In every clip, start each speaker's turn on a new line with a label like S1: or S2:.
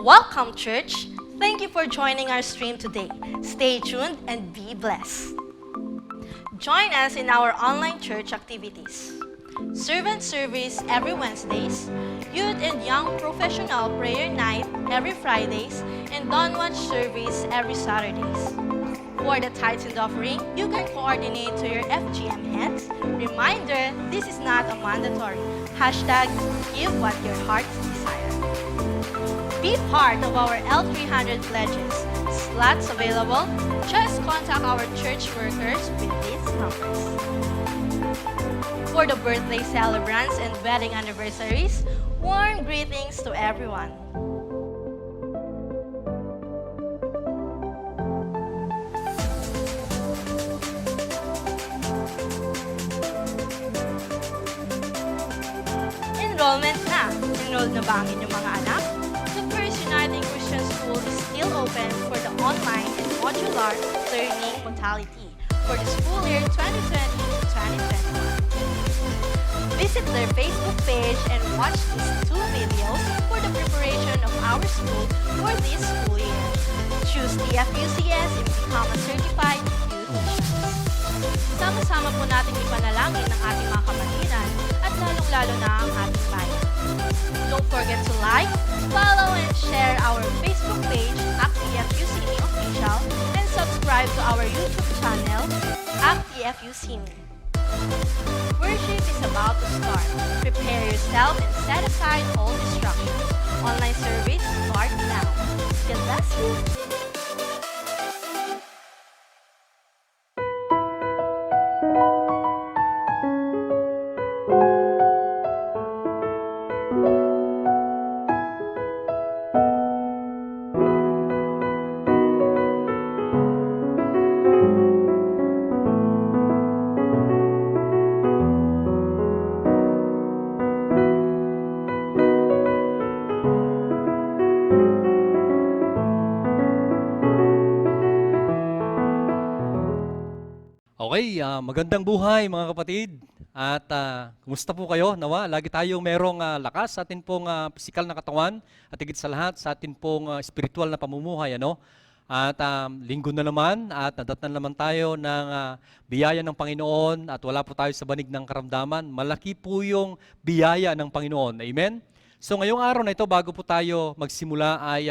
S1: Welcome, church. Thank you for joining our stream today. Stay tuned and be blessed. Join us in our online church activities. Servant service every Wednesdays, youth and young professional prayer night every Fridays, and dawn watch service every Saturdays. For the tithes and offering, you can coordinate to your FGM heads. Reminder, this is not a mandatory. Hashtag give what your heart desires. Be part of our L300 pledges. Slots available. Just contact our church workers with these numbers. For the birthday celebrants and wedding anniversaries, warm greetings to everyone. Enrollment na! Enrolled na ba ang inyong mga anak? The First Uniting Christian School is still open for the online and modular learning modality for the school year 2020-2021. Visit their Facebook page and watch these 2 videos for the preparation of our school for this school year. Choose the FUCS and become a certified youth mission. Sama-sama po natin ipanalangin ang ating mga kapatiran at lalong-lalo na ang ating bayan. Don't forget to like, follow, and share our Facebook page at the FUCME Official and subscribe to our YouTube channel at the FUCME. Worship is about to start. Prepare yourself and set aside all distractions. Online service starts now. God bless you.
S2: Okay, magandang buhay mga kapatid. At kumusta po kayo? Nawa, lagi tayong merong lakas sa atin pong pisikal na katawan at higit sa lahat sa atin pong spiritual na pamumuhay. Ano? At linggo na naman at nadatnan naman tayo ng biyaya ng Panginoon at wala po tayo sa banig ng karamdaman. Malaki po yung biyaya ng Panginoon. Amen? So ngayong araw na ito, bago po tayo magsimula ay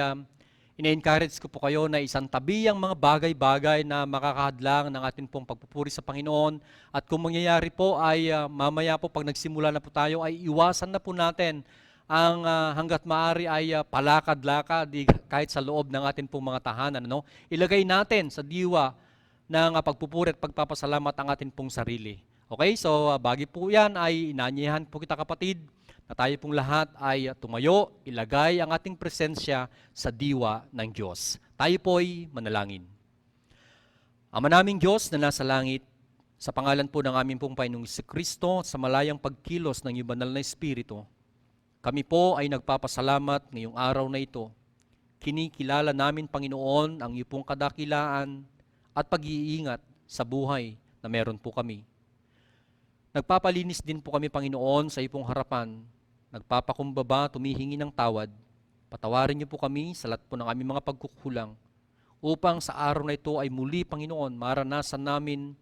S2: ina-encourage ko po kayo na isang tabi ang mga bagay-bagay na makakahadlang ng ating pong pagpupuri sa Panginoon. At kung mangyayari po ay mamaya po pag nagsimula na po tayo ay iwasan na po natin ang hanggat maaari ay palakad-lakad kahit sa loob ng ating pong mga tahanan. Ano? Ilagay natin sa diwa ng pagpupuri at pagpapasalamat ang ating pong sarili. Okay, so bagi po yan ay inanyahan po kita kapatid na tayo pong lahat ay tumayo, ilagay ang ating presensya sa diwa ng Diyos. Tayo po'y manalangin. Ama naming Diyos na nasa langit, sa pangalan po ng aming pong Panginoong Jesucristo, sa malayang pagkilos ng iyong banal na Espiritu, kami po ay nagpapasalamat ngayong araw na ito Kinikilala namin, Panginoon, ang iyong pong kadakilaan at pag-iingat sa buhay na meron po kami. Nagpapalinis din po kami, Panginoon, sa iyong harapan. Nagpapakumbaba, tumihingi ng tawad. Patawarin niyo po kami sa lahat po ng aming mga pagkukulang upang sa araw na ito ay muli, Panginoon, maranasan namin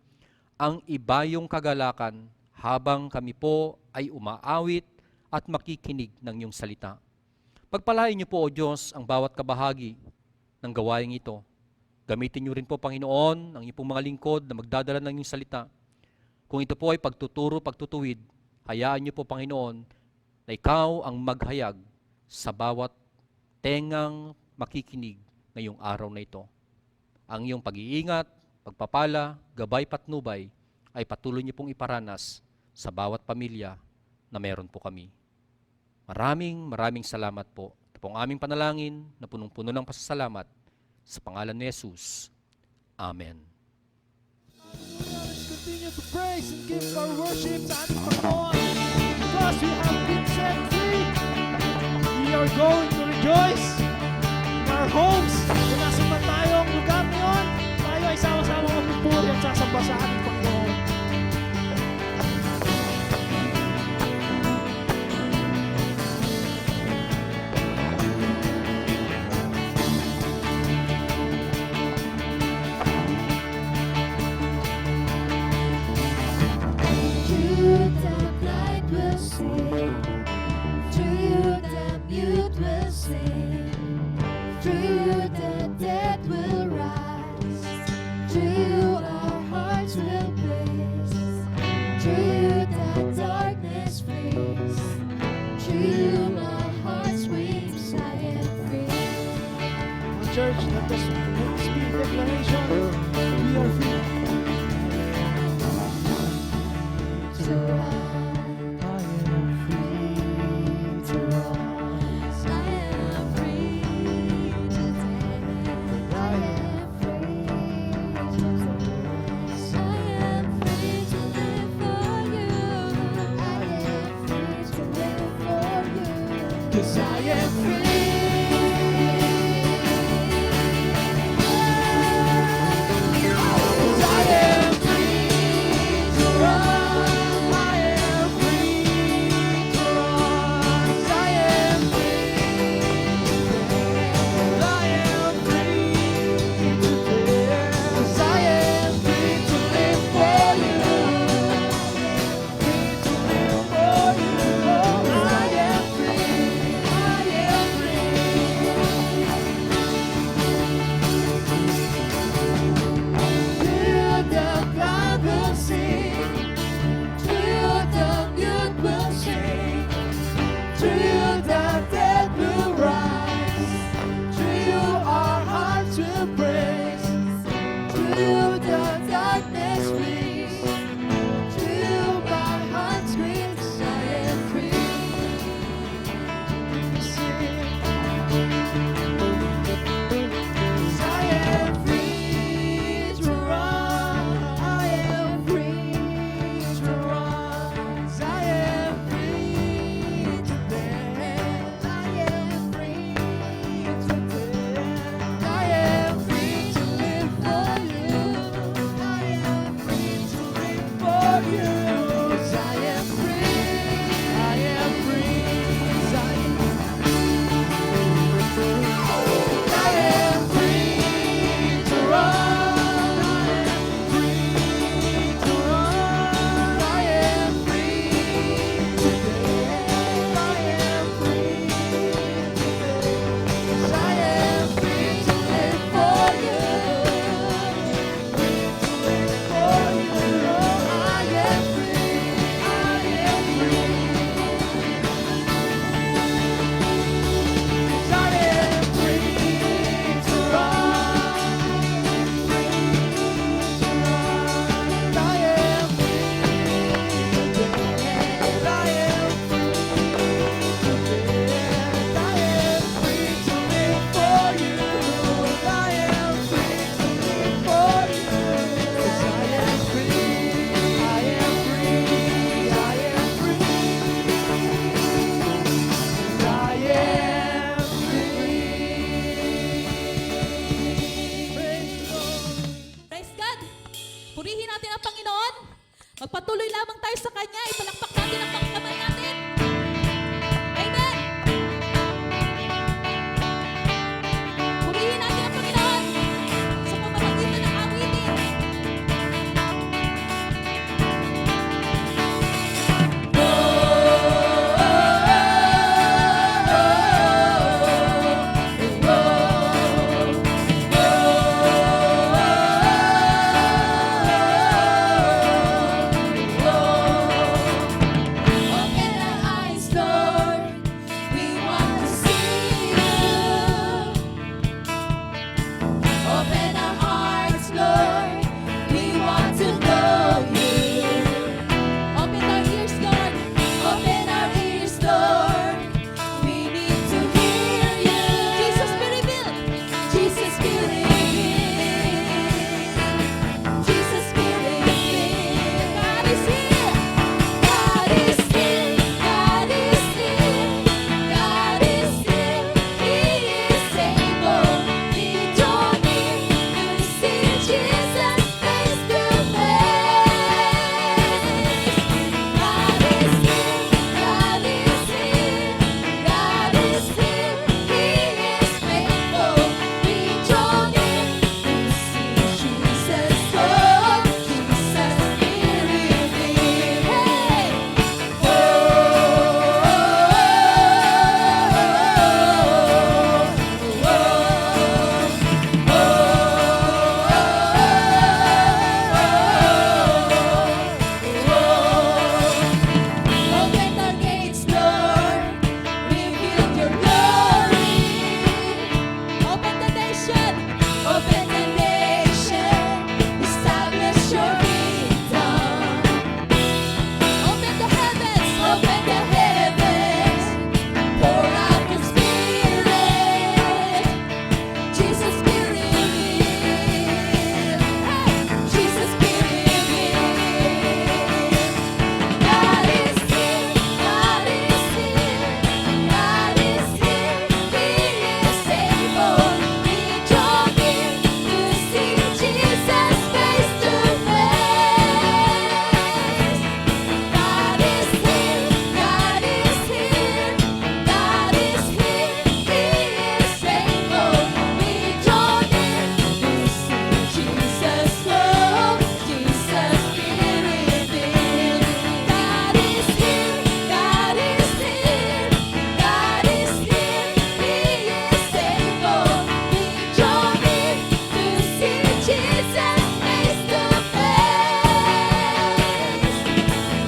S2: ang ibayong kagalakan habang kami po ay umaawit at makikinig ng iyong salita. Pagpalain niyo po, O Diyos, ang bawat kabahagi ng gawaing ito. Gamitin niyo rin po, Panginoon, ang iyong mga lingkod na magdadala ng iyong salita. Kung ito po ay pagtuturo, pagtutuwid, hayaan niyo po, Panginoon, na ikaw ang maghayag sa bawat tengang makikinig ngayong araw na ito. Ang iyong pag-iingat, pagpapala, gabay patnubay ay patuloy niyo pong iparanas sa bawat pamilya na meron po kami. Maraming salamat po. Ito po ang aming panalangin na punong-puno ng pasasalamat sa pangalan ni Jesus. Amen.
S3: Let's continue to praise and give our worship sa ating Panginoon because we have been set free. We are going to rejoice in our homes. Kung nasa man tayong lugar ngayon, tayo ay sama-sama magpupuri at sasamba sa ating Panginoon. Church, let us speak declaration. We are free. To run. I am free to run. I am free to dance. I am free to dance. I am free to live for you. I am free to live for you. 'Cause I am free. I
S4: Purihin natin ang Panginoon. Magpatuloy lamang tayo sa Kanya. Ipalakpak natin ang mga kamay natin. Amen. Purihin natin ang Panginoon sa pamamagitan ng awitin.
S3: Open our eyes, Lord. We want to see you. Open our hearts, Lord. We want to know you.
S4: Open our ears, Lord.
S3: Open our ears, Lord. We need to hear you.
S4: Jesus, be revealed.
S3: Jesus, be revealed. Jesus, be revealed.
S4: God is here.
S3: God is here. God is here. God is here. He is able. We draw near to see Jesus face to face. God is here. God is here. God is here. He is faithful. We draw near to see Jesus. Oh, Jesus, be revealed. Hey. Open our gates, Lord. Reveal your glory.
S4: Open the nation.
S3: Open the nation. Establish your kingdom.
S4: Open the heavens.
S3: Open the heavens. Pour out your spirit. Jesus, be revealed. Hey, Jesus, be revealed. God is here. God is here. God is here. He is able. We draw near to see Jesus face to face. God is here. God is here. God is here. He is able. We draw near to see Jesus. Oh, Jesus, be revealed. God is here. God is here. God is here. He is able. We draw near to see Jesus face to face.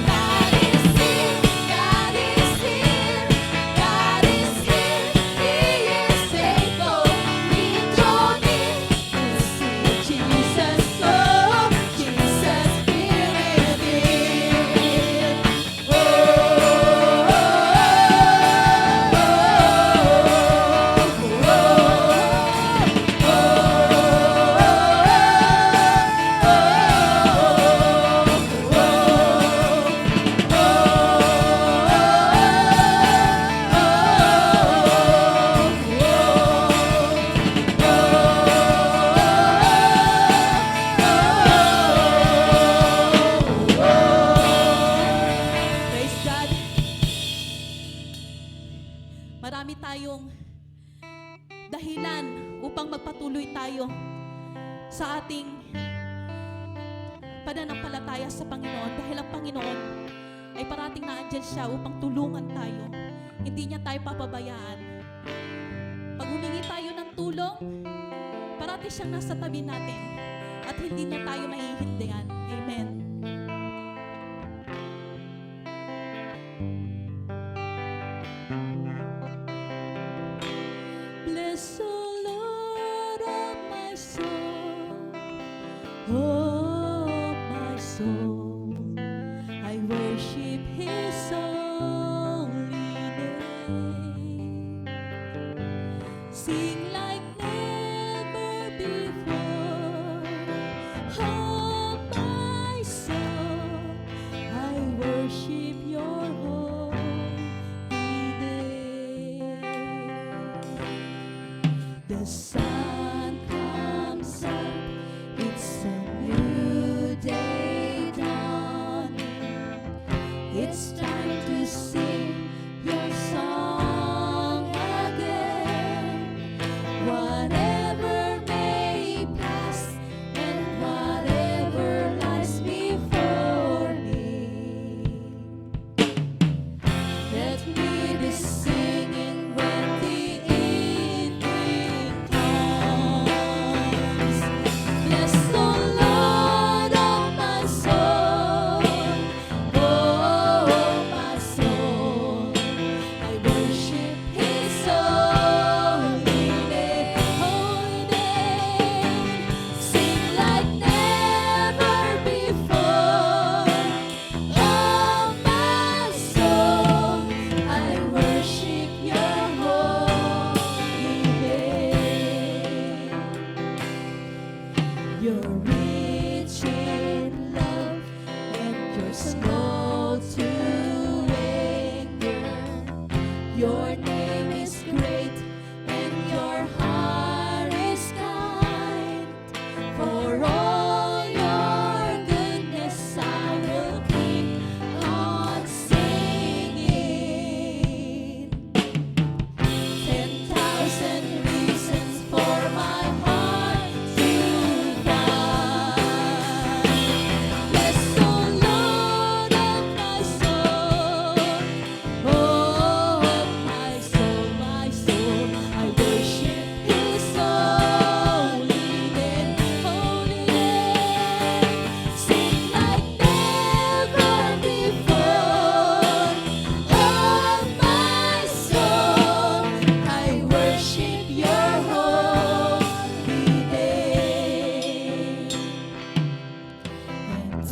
S3: God is here. God is here. God is here. He is able. We draw near to see Jesus. Oh, Jesus, be revealed.
S4: Praise God. Marami tayong dahilan upang magpatuloy tayo sa ating pananampalataya sa Panginoon dahil ang Panginoon ay parating naandyan siya upang tulungan tayo. Hindi niya tayo papabayaan. Pag humingi tayo ng tulong, parati siyang nasa tabi natin at hindi na tayo mahihindihan. Amen. Bless the Lord of my soul, oh my soul. I worship His holy name. Sing like never before, oh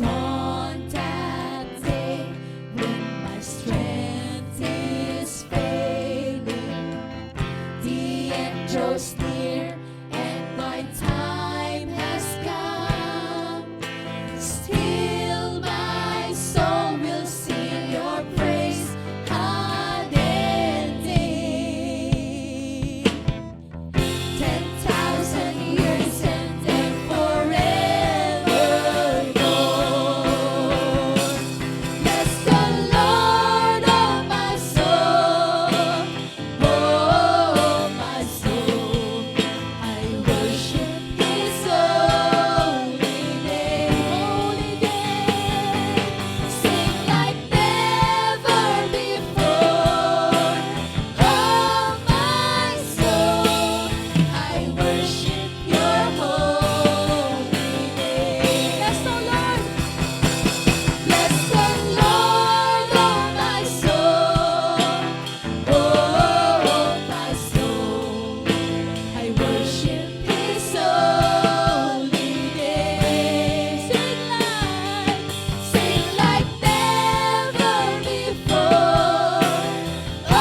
S4: On that day when my strength is failing, the end draws near and my time has come. Still my soul will sing your praise unending. 10,000 years and then forevermore. Bless the Lord, oh my soul, oh my soul. I worship His holy name. Sing like never before. Oh my soul, I worship Your holy name. Bless the Lord. Bless the Lord, oh my soul, oh my soul. I worship His holy name. Sing like never before. Oh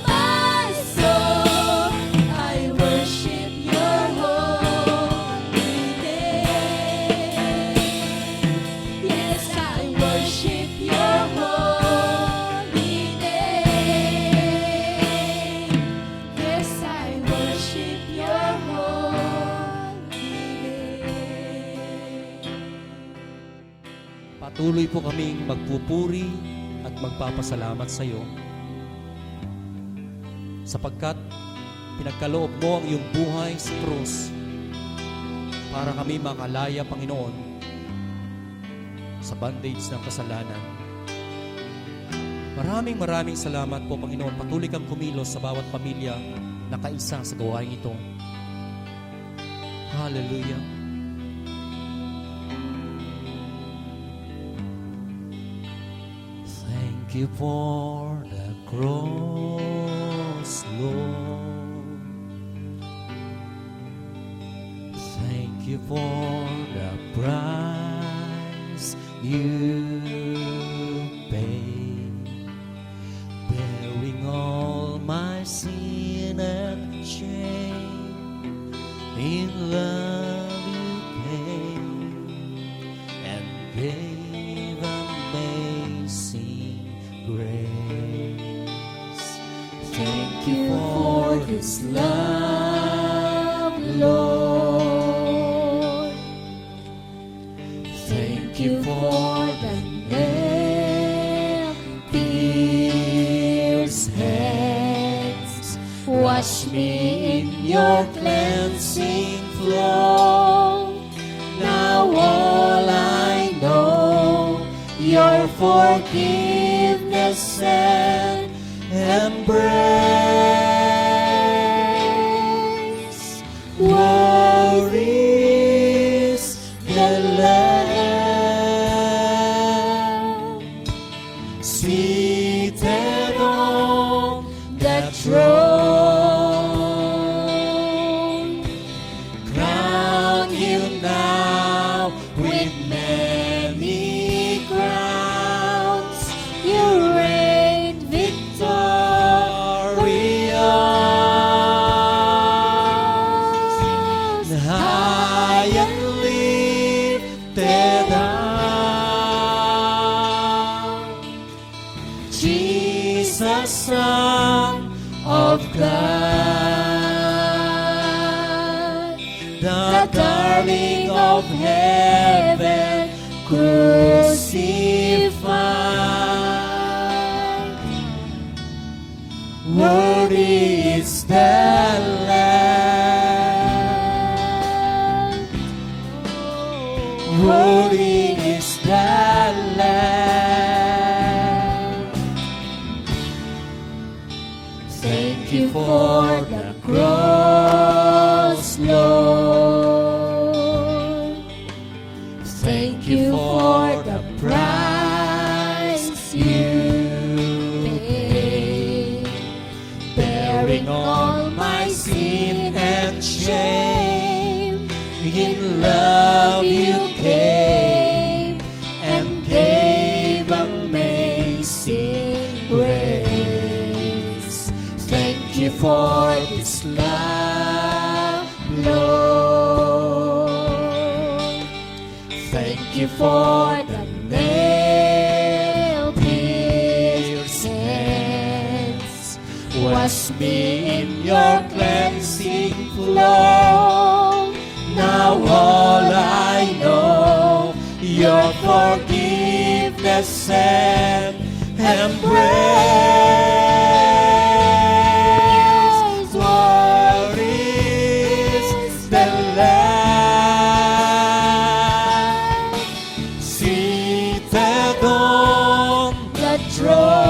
S4: my soul, I worship Your holy name. Yes, I worship Your holy name. Yes, I worship Your holy name.
S2: Patuloy po kaming magpupuri at magpapasalamat sa iyo sapagkat pinagkaloob mo ang iyong buhay sa krus para kami makalaya, Panginoon, sa bondage ng kasalanan. Maraming salamat po, Panginoon. Patuloy kang kumilos sa bawat pamilya na kaisa sa gawain ito. Hallelujah. Thank you for the cross, Lord. Thank you for the price you paid, bearing all my sin and shame. In love you came and gave amazing grace. Thank you for this love, Lord. Thank you for the nail-pierced hands. Wash me in your cleansing flow. Now all I know, your forgiveness and embrace. Worries the Lamb, seated on the throne. Crown you now with many crowns. You reign victorious, high and lifted up. Jesus, Son of God, the darling of heaven, crucified. Worthy is the Lamb. Worthy is the Lamb. Thank you for the cross, Lord. Thank you for the price you paid, bearing all my sin and shame. In love you came
S3: for this love, Lord. Thank you for the nail-pierced hands. Wash me in your cleansing flow. Now all I know, your forgiveness and embrace. What is the Lamb seated on the throne?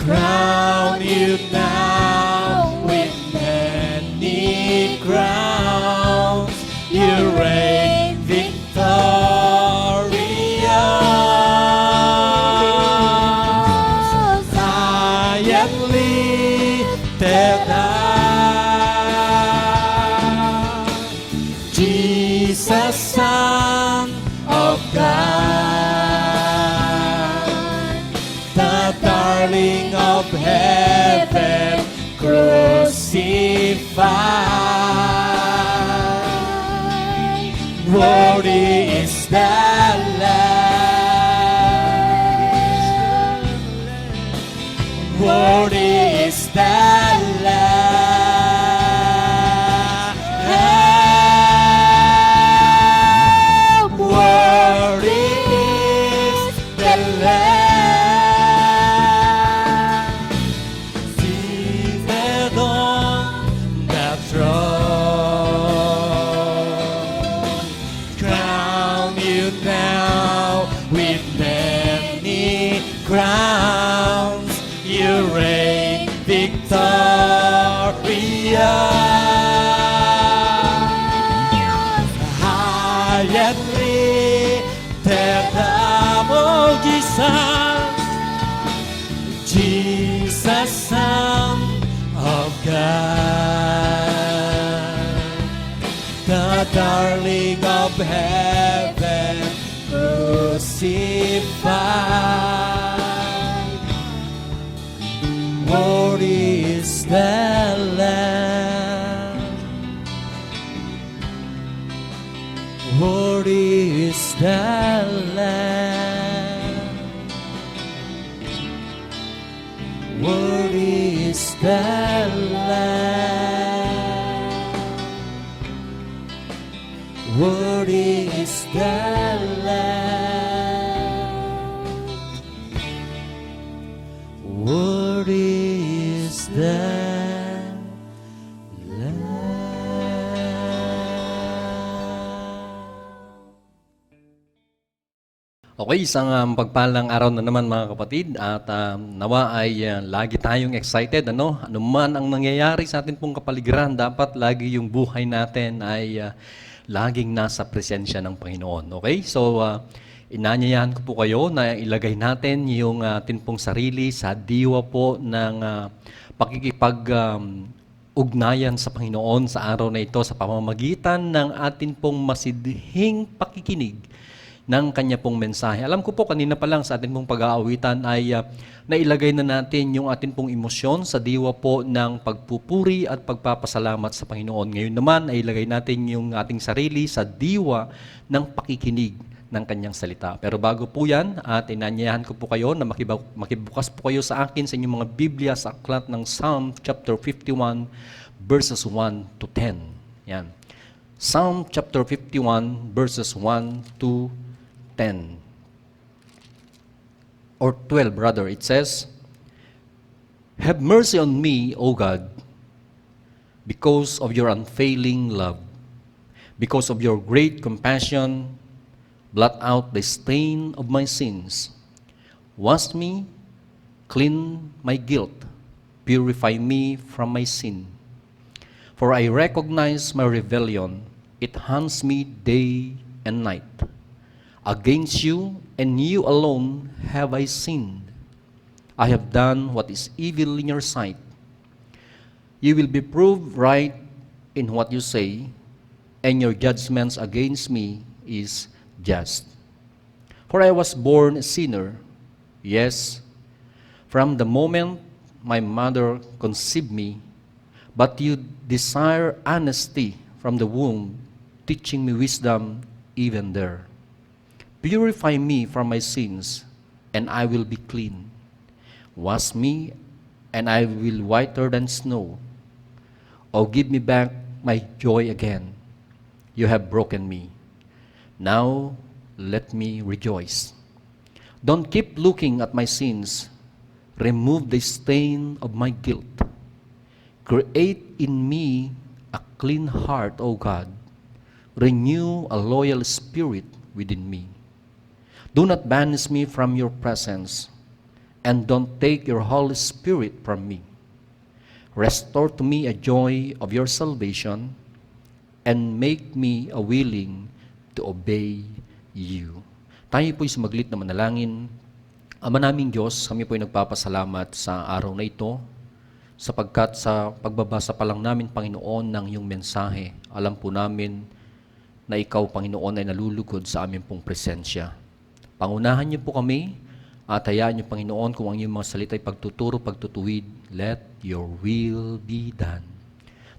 S3: Crown you now with many crowns. You reign victorious. High and lifted up, Jesus, Son of God, the darling of heaven, crucified. Worthy is the Lamb. Worthy is the Lamb. Worthy is the Lamb seated on the throne. Crown you now with many crowns. You reign victorious. High and lifted up, oh Jesus, Jesus, Son of God, the darling of heaven, crucified. Worthy is the Lamb. Worthy is the Lamb. Worthy is the Lamb. Worthy is the Lamb. Worthy is the
S2: Okay, isang pagpalang araw na naman mga kapatid at nawa ay lagi tayong excited. Ano man ang nangyayari sa atin pong kapaligiran, dapat lagi yung buhay natin ay laging nasa presensya ng Panginoon. Okay? So, inanyayahan ko po kayo na ilagay natin yung atin pong sarili sa diwa po ng pakikipag-ugnayan sa Panginoon sa araw na ito sa pamamagitan ng atin pong masidhing pakikinig ng kanya pong mensahe. Alam ko po kanina pa lang sa atin pong pag-aawitan ay nailagay na natin yung atin pong emosyon sa diwa po ng pagpupuri at pagpapasalamat sa Panginoon. Ngayon naman ay ilagay natin yung ating sarili sa diwa ng pakikinig ng kanyang salita. Pero bago po yan, at inanyayahan ko po kayo na makibukas po kayo sa akin sa inyong mga Biblia sa aklat ng Psalm chapter 51 verses 1 to 10. Yan. Psalm chapter 51 verses 1 to 10 or 12 rather, it says, "Have mercy on me, O God, because of your unfailing love. Because of your great compassion, blot out the stain of my sins. Wash me, clean my guilt, purify me from my sin. For I recognize my rebellion, it haunts me day and night. Against you and you alone have I sinned. I have done what is evil in your sight. You will be proved right in what you say, and your judgments against me is just. For I was born a sinner, yes, from the moment my mother conceived me, but you desire honesty from the womb, teaching me wisdom even there. Purify me from my sins, and I will be clean. Wash me, and I will whiter than snow. Oh, give me back my joy again. You have broken me. Now let me rejoice. Don't keep looking at my sins. Remove the stain of my guilt. Create in me a clean heart, O God. Renew a loyal spirit within me. Do not banish me from your presence, and don't take your Holy Spirit from me. Restore to me a joy of your salvation, and make me a willing to obey you. Tayo po'y sumaglit na manalangin. Ama naming Diyos, kami po'y nagpapasalamat sa araw na ito, sapagkat sa pagbabasa pa lang namin, Panginoon, ng iyong mensahe, alam po namin na ikaw, Panginoon, ay nalulugod sa aming pong presensya. Pangunahan niyo po kami, at hayaan niyo, Panginoon, kung ang iyong mga salita ay pagtuturo, pagtutuwid, let your will be done.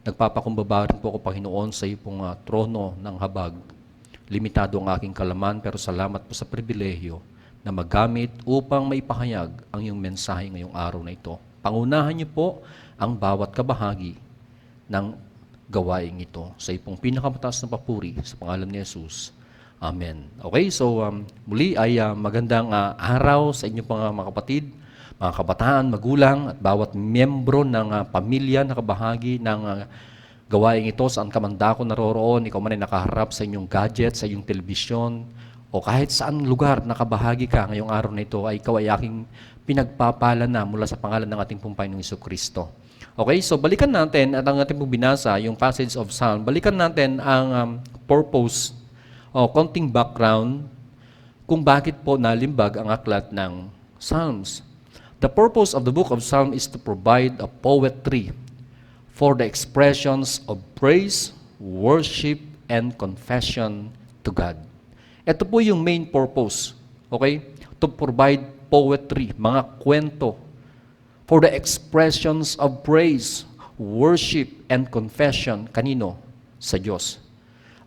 S2: Nagpapakumbaba rin po ako, Panginoon, sa iyo pong trono ng habag. Limitado ang aking kalaman, pero salamat po sa pribilehyo na magamit upang maipahayag ang iyong mensahe ngayong araw na ito. Pangunahan niyo po ang bawat kabahagi ng gawaing ito. Sa iyong pinakamataas na papuri, sa pangalan ni Jesus. Amen. Okay, so muli ay magandang araw sa inyo mga kapatid, mga kabataan, magulang, at bawat miyembro ng pamilya na kabahagi ng gawaing ito, saan ka man dako naroroon, ikaw man ay nakaharap sa inyong gadget, sa inyong telebisyon, o kahit saan lugar nakabahagi ka ngayong araw na ito, ay ikaw ay aking pinagpapala na mula sa pangalan ng ating Panginoong Jesucristo. Okay, so balikan natin at ang ating binasa, yung passage of Psalm, balikan natin ang purpose o konting background kung bakit po nalimbag ang aklat ng Psalms. The purpose of the book of Psalm is to provide a poetry for the expressions of praise, worship, and confession to God. Ito po yung main purpose, okay? To provide poetry, mga kwento, for the expressions of praise, worship, and confession. Kanino? Sa Diyos.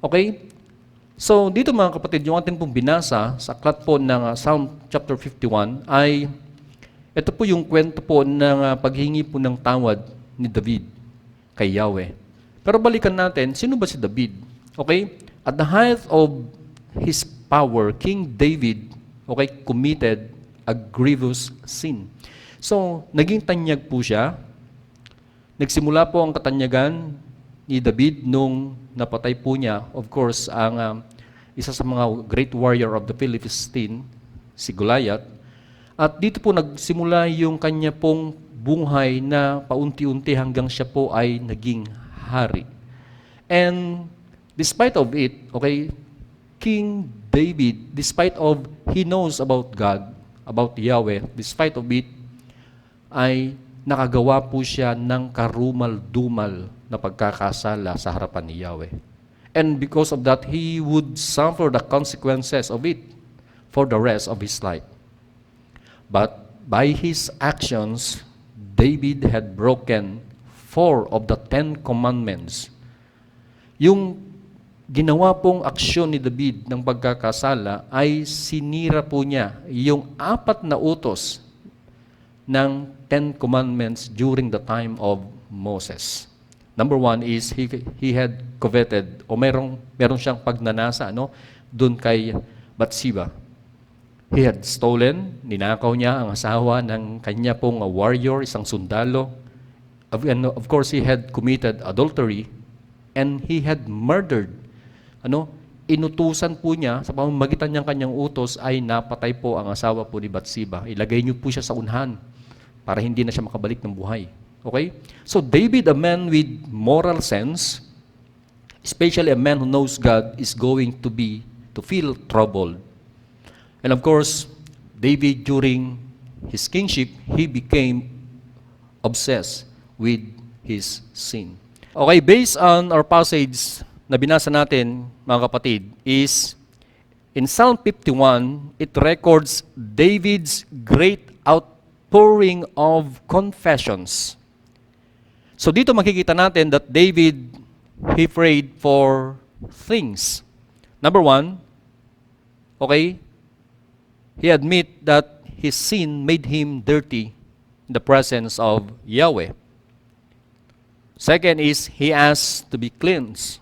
S2: Okay? So, dito mga kapatid, yung ating pong binasa sa aklat po ng Psalm chapter 51 ay ito po yung kwento po ng paghingi po ng tawad ni David kay Yahweh. Pero balikan natin, sino ba si David? Okay? At the height of his power, King David, okay, committed a grievous sin. So, naging tanyag po siya. Nagsimula po ang katanyagan ni David nung napatay po niya, of course, ang isa sa mga great warrior of the Philistine, si Goliath. At dito po nagsimula yung kanya pong buhay na paunti-unti hanggang siya po ay naging hari. And despite of it, okay, King David, despite of he knows about God, about Yahweh, despite of it, ay nakagawa po siya ng karumal-dumal na pagkakasala sa harapan ni Yahweh. And because of that, he would suffer the consequences of it for the rest of his life. But by his actions, David had broken 4 of the 10 commandments. Yung ginawa pong aksyon ni David ng pagkakasala ay sinira po niya yung 4 na utos ng 10 commandments during the time of Moses. Number 1 is he had coveted o meron siyang pagnanasa doon kay Bathsheba. He had stolen, ninakaw niya ang asawa ng kanya pong warrior, isang sundalo. And of course, he had committed adultery and he had murdered. Inutusan po niya, sa pamamagitan niyang kanyang utos ay napatay po ang asawa po ni Bathsheba. Ilagay niyo po siya sa unhan para hindi na siya makabalik ng buhay. Okay? So David, a man with moral sense, especially a man who knows God, is going to feel troubled. And of course, David, during his kingship, he became obsessed with his sin. Okay, based on our passage na binasa natin, mga kapatid, is in Psalm 51, it records David's great outpouring of confessions. So dito makikita natin that David, he prayed for things. Number one, okay, he admit that his sin made him dirty in the presence of Yahweh. Second is, he has to be cleansed.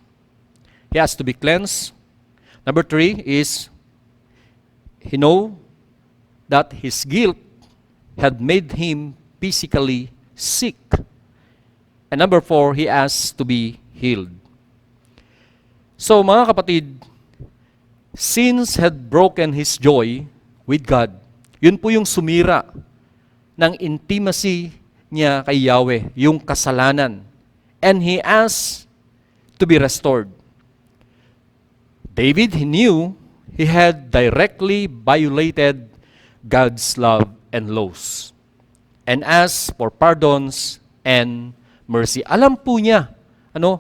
S2: He has to be cleansed. Number three is, he know that his guilt had made him physically sick. And number four, he has to be healed. So mga kapatid, sins had broken his joy with God. Yun po yung sumira ng intimacy niya kay Yahweh, yung kasalanan. And he has to be restored. David, he knew he had directly violated God's love and laws. And asked for pardons and mercy. Alam po niya, na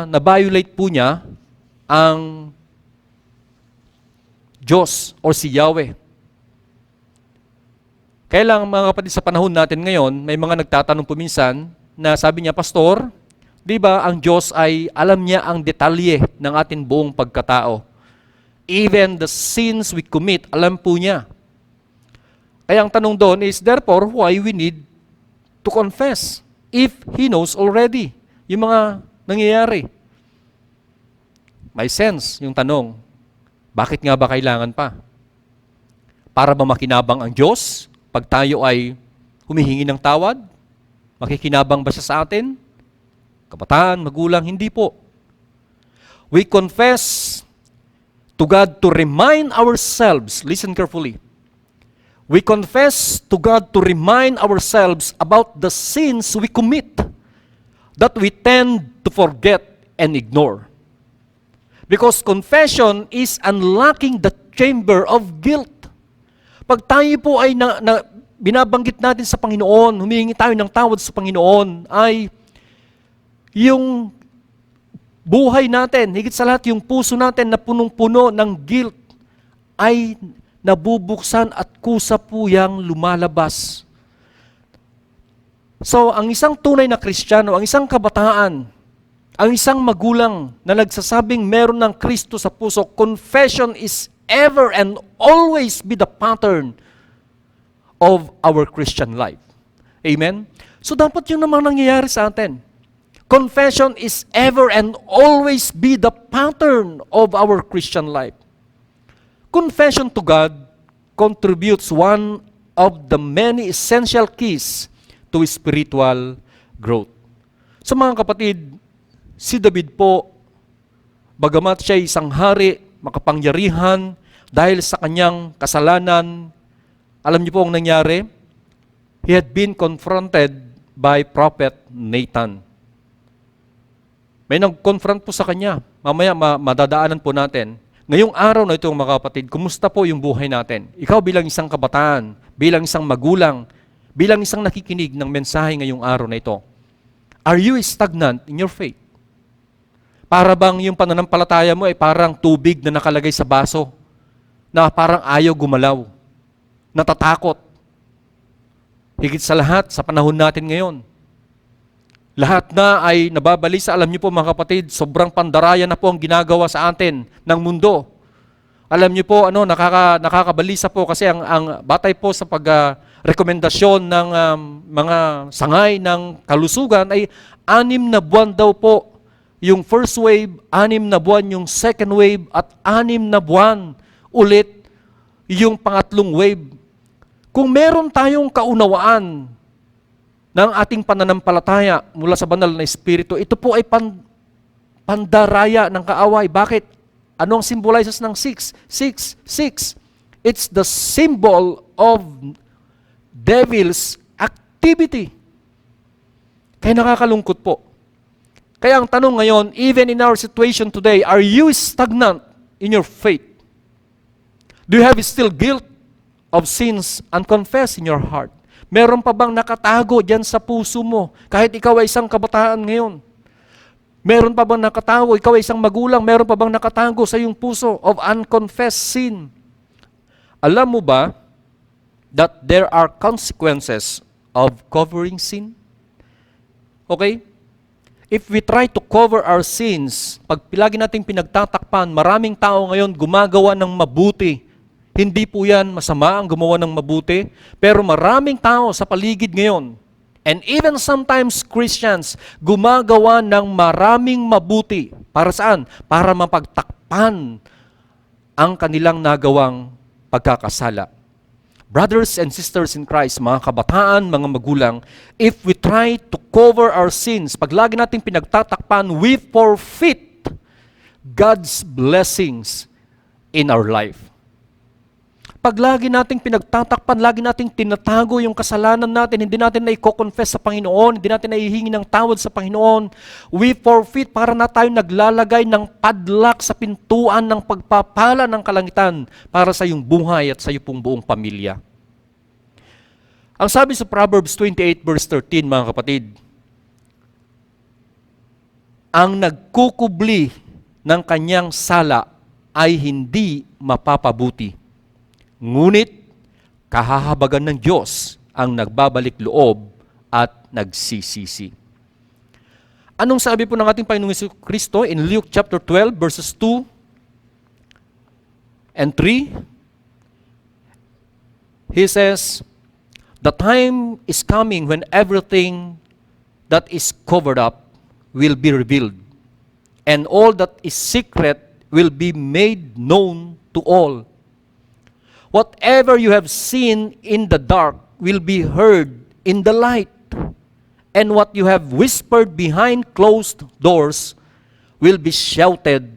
S2: na-violate po niya ang Diyos o si Yahweh. Kaya lang mga kapatid, sa panahon natin ngayon, may mga nagtatanong po minsan na sabi niya, Pastor, di ba ang Diyos ay alam niya ang detalye ng ating buong pagkatao. Even the sins we commit, alam po niya. Kaya ang tanong doon is, therefore, why we need to confess if He knows already yung mga nangyayari? May sense yung tanong. Bakit nga ba kailangan pa? Para ba makinabang ang Diyos pag tayo ay humihingi ng tawad? Makikinabang ba siya sa atin? Kabataan, magulang, hindi po. We confess to God to remind ourselves, listen carefully, we confess to God to remind ourselves about the sins we commit that we tend to forget and ignore. Because confession is unlocking the chamber of guilt. Pag tayo po ay binabanggit natin sa Panginoon, humihingi tayo ng tawad sa Panginoon, ay yung buhay natin, higit sa lahat yung puso natin na punong-puno ng guilt, ay nabubuksan at kusa po yang lumalabas. So, ang isang tunay na Kristiyano, ang isang kabataan, ang isang magulang na nagsasabing meron ng Kristo sa puso, confession is ever and always be the pattern of our Christian life. Amen? So, dapat yun naman nangyayari sa atin. Confession is ever and always be the pattern of our Christian life. Confession to God contributes one of the many essential keys to spiritual growth. So mga kapatid, si David po, bagamat siya isang hari, makapangyarihan, dahil sa kanyang kasalanan, alam niyo po ang nangyari? He had been confronted by Prophet Nathan. May nag-confront po sa kanya. Mamaya madadaanan po natin. Ngayong araw na ito mga kapatid, kumusta po yung buhay natin? Ikaw bilang isang kabataan, bilang isang magulang, bilang isang nakikinig ng mensahe ngayong araw na ito. Are you stagnant in your faith? Para bang yung pananampalataya mo ay parang tubig na nakalagay sa baso, na parang ayaw gumalaw, natatakot. Higit sa lahat, sa panahon natin ngayon, lahat na ay nababalisa. Alam niyo po mga kapatid, sobrang pandaraya na po ang ginagawa sa atin ng mundo. Alam niyo po, nakakabalisa po kasi ang batay po sa rekomendasyon ng mga sangay ng kalusugan ay 6 na buwan daw po yung first wave, 6 na buwan yung second wave, at 6 na buwan ulit yung pangatlong wave. Kung meron tayong kaunawaan ng ating pananampalataya mula sa banal na Espiritu, ito po ay pandaraya ng kaaway. Bakit? Ano ang symbolizes ng 6? 6, 6. It's the symbol of devil's activity. Kaya nakakalungkot po. Kaya ang tanong ngayon, even in our situation today, are you stagnant in your faith? Do you have still guilt of sins unconfessed in your heart? Meron pa bang nakatago dyan sa puso mo? Kahit ikaw ay isang kabataan ngayon. Meron pa bang nakatago? Ikaw ay isang magulang. Meron pa bang nakatago sa iyong puso of unconfessed sin? Alam mo ba that there are consequences of covering sin? Okay? If we try to cover our sins, pag lagi nating pinagtatakpan, maraming tao ngayon gumagawa ng mabuti. Hindi po yan masama ang gumawa ng mabuti, pero maraming tao sa paligid ngayon, and even sometimes Christians, gumagawa ng maraming mabuti. Para saan? Para mapagtakpan ang kanilang nagawang pagkakasala. Brothers and sisters in Christ, mga kabataan, mga magulang, if we try to cover our sins, pag lagi nating pinagtatakpan, we forfeit God's blessings in our life. Pag lagi nating pinagtatakpan, lagi nating tinatago yung kasalanan natin, hindi natin na i-confess sa Panginoon, hindi natin na ihingi ng tawad sa Panginoon, we forfeit, para na tayo naglalagay ng padlock sa pintuan ng pagpapala ng kalangitan para sa iyong buhay at sa iyong pong buong pamilya. Ang sabi sa Proverbs 28 verse 13, mga kapatid, ang nagkukubli ng kanyang sala ay hindi mapapabuti. Ngunit, kahahabagan ng Diyos ang nagbabalik loob at nagsisisi. Anong sabi po ng ating Panginoong Kristo in Luke chapter 12 verses 2 and 3? He says, the time is coming when everything that is covered up will be revealed, and all that is secret will be made known to all. Whatever you have seen in the dark will be heard in the light, and what you have whispered behind closed doors will be shouted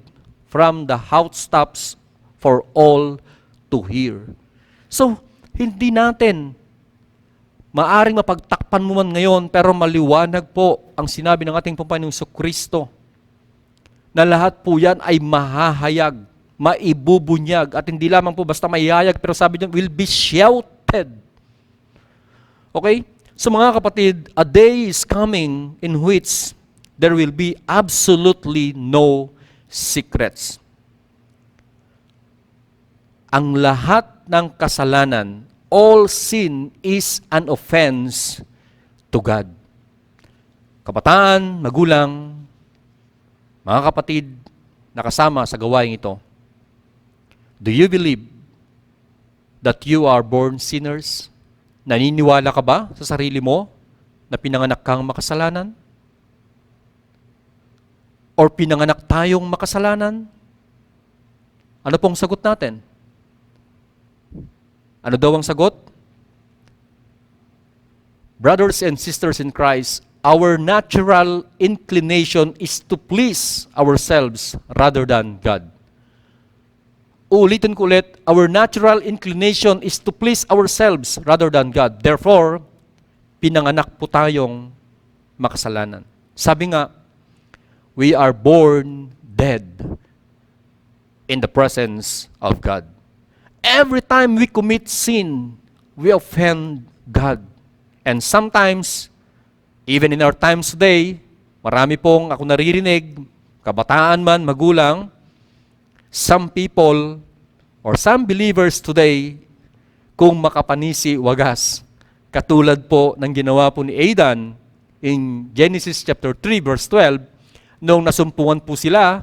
S2: from the housetops for all to hear. So, hindi natin maaring mapagtakpan mo man ngayon, pero maliwanag po ang sinabi ng ating Panginoong Kristo na lahat po yan ay mahahayag, maibubunyag, at hindi lamang po basta maihayag, pero sabi niya, will be shouted. Okay? So mga kapatid, a day is coming in which there will be absolutely no secrets. Ang lahat ng kasalanan, all sin is an offense to God. Kabataan, magulang, mga kapatid na kasama sa gawain ito, do you believe that you are born sinners? Naniniwala ka ba sa sarili mo na pinanganak kang makasalanan? Or pinanganak tayong makasalanan? Ano pong sagot natin? Ano daw ang sagot? Brothers and sisters in Christ, our natural inclination is to please ourselves rather than God. Uulitin ko ulit, our natural inclination is to please ourselves rather than God. Therefore, pinanganak po tayong makasalanan. Sabi nga, we are born dead in the presence of God. Every time we commit sin, we offend God. And sometimes, even in our times today, marami pong ako naririnig, kabataan man, magulang, some people or some believers today, kung makapanisi, wagas. Katulad po ng ginawa po ni Adan in Genesis chapter 3 verse 12, nung nasumpungan po sila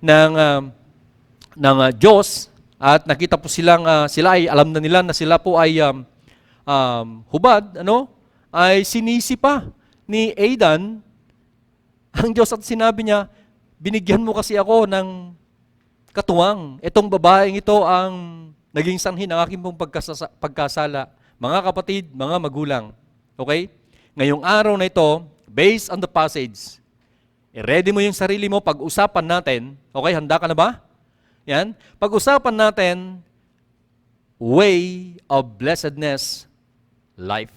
S2: ng Diyos, at nakita po sila ay alam na nila na sila po ay hubad, ay sinisi pa ni Adan ang Diyos at sinabi niya, binigyan mo kasi ako ng katuwang. Itong babaeng ito ang naging sanhi ng aking pong pagkasala. Mga kapatid, mga magulang. Okay? Ngayong araw na ito, based on the passage, i-ready mo yung sarili mo, pag-usapan natin. Okay, handa ka na ba? Yan. Pag-usapan natin, way of blessedness, life.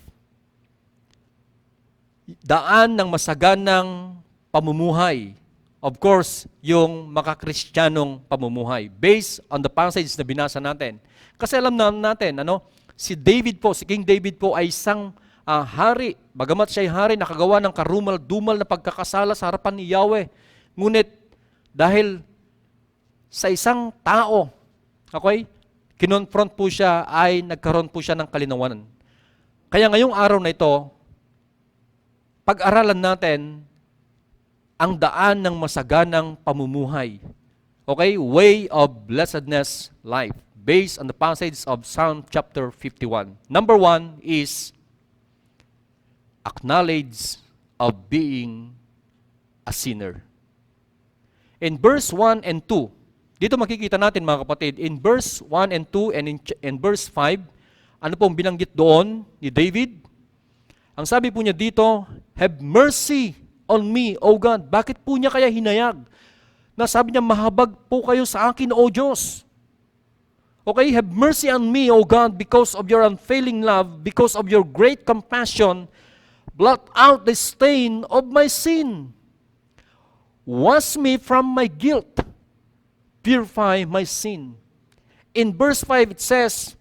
S2: Daan ng masaganang pamumuhay. Of course, yung makakristyanong pamumuhay. Based on the passage na binasa natin. Kasi alam natin, si David po, si King David po ay isang hari. Bagamat siya ay hari, nakagawa ng karumal-dumal na pagkakasala sa harapan ni Yahweh. Ngunit, dahil sa isang tao, okay, kinonfront po siya, ay nagkaroon po siya ng kalinawan. Kaya ngayong araw na ito, pag-aralan natin ang daan ng masaganang pamumuhay. Okay? Way of blessedness life, based on the passage of Psalm chapter 51. Number 1 is acknowledge of being a sinner. In verse 1 and 2, dito makikita natin mga kapatid, in verse 1 and 2 and in verse 5, ano pong binanggit doon ni David? Ang sabi po niya dito, have mercy on me, O God. Bakit po niya kaya hinayag? Na sabi niya, mahabag po kayo sa akin, O Diyos. Okay, have mercy on me, O God, because of your unfailing love, because of your great compassion, blot out the stain of my sin. Wash me from my guilt. Purify my sin. In verse 5 it says,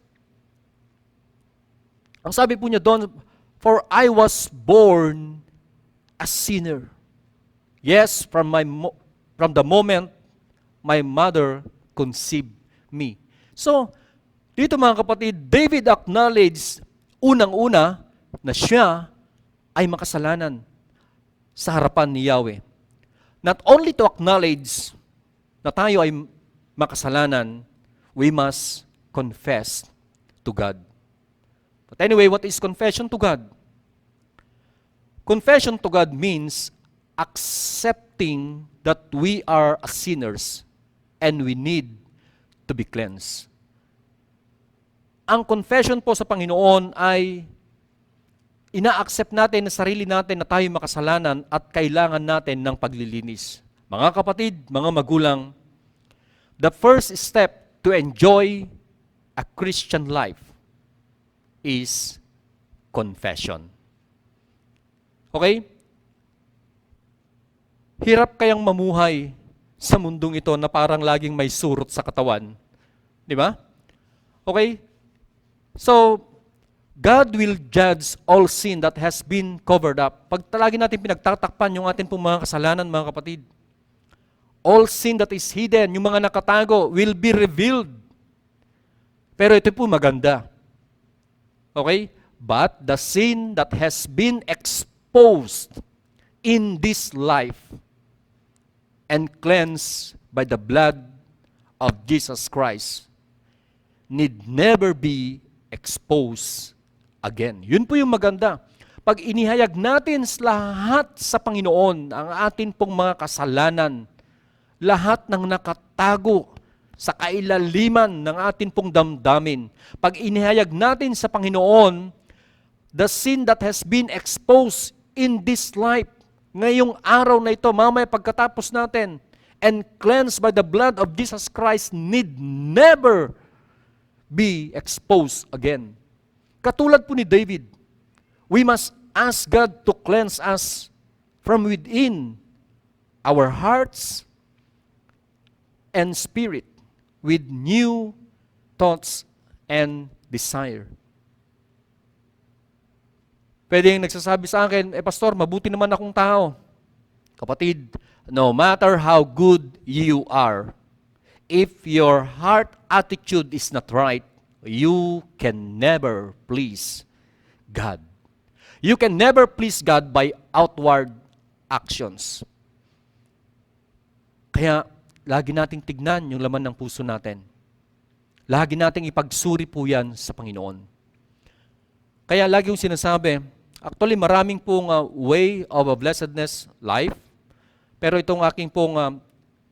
S2: ang sabi po niya doon, for I was born a sinner. Yes, from the moment my mother conceived me. So, dito mga kapatid, David acknowledged unang-una na siya ay makasalanan sa harapan ni Yahweh. Not only to acknowledge na tayo ay makasalanan, we must confess to God. But anyway, what is confession to God? Confession to God means accepting that we are sinners and we need to be cleansed. Ang confession po sa Panginoon ay ina-accept natin sa sarili natin na tayo makasalanan at kailangan natin ng paglilinis. Mga kapatid, mga magulang, the first step to enjoy a Christian life is confession. Okay? Hirap kayang mamuhay sa mundong ito na parang laging may surot sa katawan. Di ba? Okay? So, God will judge all sin that has been covered up. Pag lagi natin pinagtatakpan yung atin pong mga kasalanan, mga kapatid, all sin that is hidden, yung mga nakatago, will be revealed. Pero ito po maganda. Okay? But the sin that has been exposed in this life and cleansed by the blood of Jesus Christ need never be exposed again. Yun po yung maganda. Pag inihayag natin lahat sa Panginoon ang atin pong mga kasalanan, lahat ng nakatago sa kailaliman ng atin pong damdamin, pag inihayag natin sa Panginoon the sin that has been exposed in this life, ngayong araw na ito, mamaya pagkatapos natin, and cleansed by the blood of Jesus Christ, need never be exposed again. Katulad po ni David, we must ask God to cleanse us from within our hearts and spirit with new thoughts and desire. Pwede yung nagsasabi sa akin, Pastor, mabuti naman akong tao. Kapatid, no matter how good you are, if your heart attitude is not right, you can never please God. You can never please God by outward actions. Kaya, lagi nating tignan yung laman ng puso natin. Lagi nating ipagsuri po yan sa Panginoon. Kaya lagi yung sinasabi, actually maraming pong way of a blessedness life, pero itong aking pong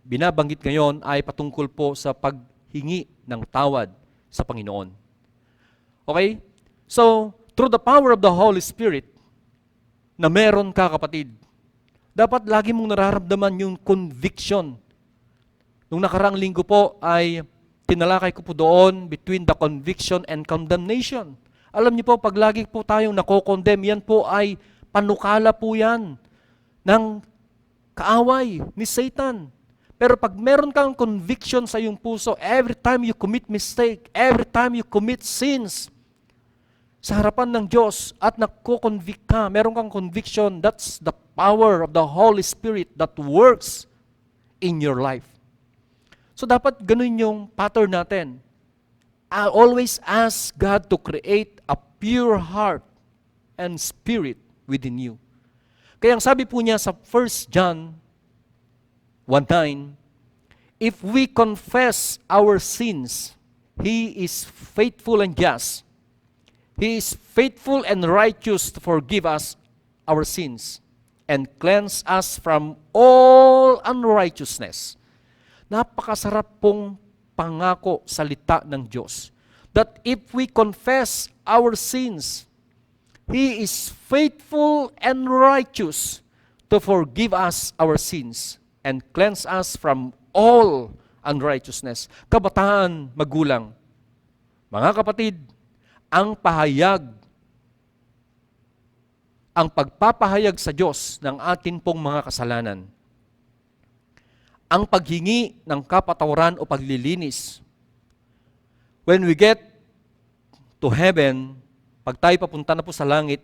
S2: binabanggit ngayon ay patungkol po sa paghingi ng tawad sa Panginoon. Okay? So, through the power of the Holy Spirit, na meron ka kapatid, dapat lagi mong nararamdaman yung conviction. Nung nakarang linggo po ay tinalakay ko po doon between the conviction and condemnation. Alam niyo po, pag lagi po tayong nako-condemn, yan po ay panukala po yan ng kaaway ni Satan. Pero pag meron kang conviction sa iyong puso, every time you commit mistake, every time you commit sins, sa harapan ng Diyos at nako-convict ka, meron kang conviction, that's the power of the Holy Spirit that works in your life. So dapat ganun yung pattern natin. I always ask God to create a pure heart and spirit within you. Kaya ang sabi po niya sa 1 John 1:9, if we confess our sins, He is faithful and just. He is faithful and righteous to forgive us our sins and cleanse us from all unrighteousness. Napakasarap pong pangako salita ng Diyos that if we confess our sins, He is faithful and righteous to forgive us our sins and cleanse us from all unrighteousness. Kabataan, magulang, mga kapatid, ang pagpapahayag sa Diyos ng atin pong mga kasalanan, ang paghingi ng kapatawaran o paglilinis. When we get to heaven, pag tayo papunta na po sa langit,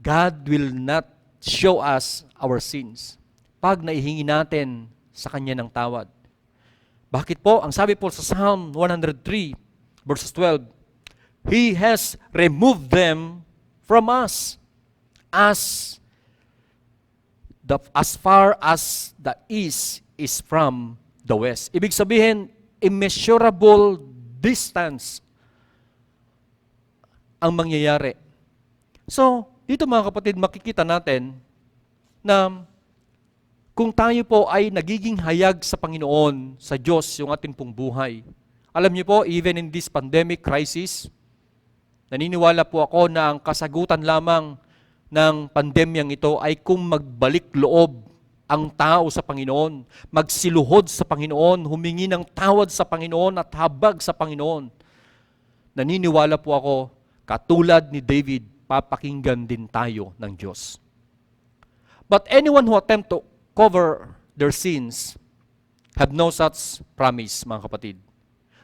S2: God will not show us our sins pag naihingi natin sa Kanya ng tawad. Bakit po? Ang sabi po sa Psalm 103, verses 12, He has removed them from us as far as the east is from the west. Ibig sabihin, immeasurable distance ang mangyayari. So, dito mga kapatid, makikita natin na kung tayo po ay nagiging hayag sa Panginoon, sa Diyos, yung ating pong buhay. Alam niyo po, even in this pandemic crisis, naniniwala po ako na ang kasagutan lamang ng pandemyang ito ay kung magbalik loob ang tao sa Panginoon, magsiluhod sa Panginoon, humingi ng tawad sa Panginoon at habag sa Panginoon. Naniniwala po ako, katulad ni David, papakinggan din tayo ng Diyos. But anyone who attempt to cover their sins have no such promise, mga kapatid.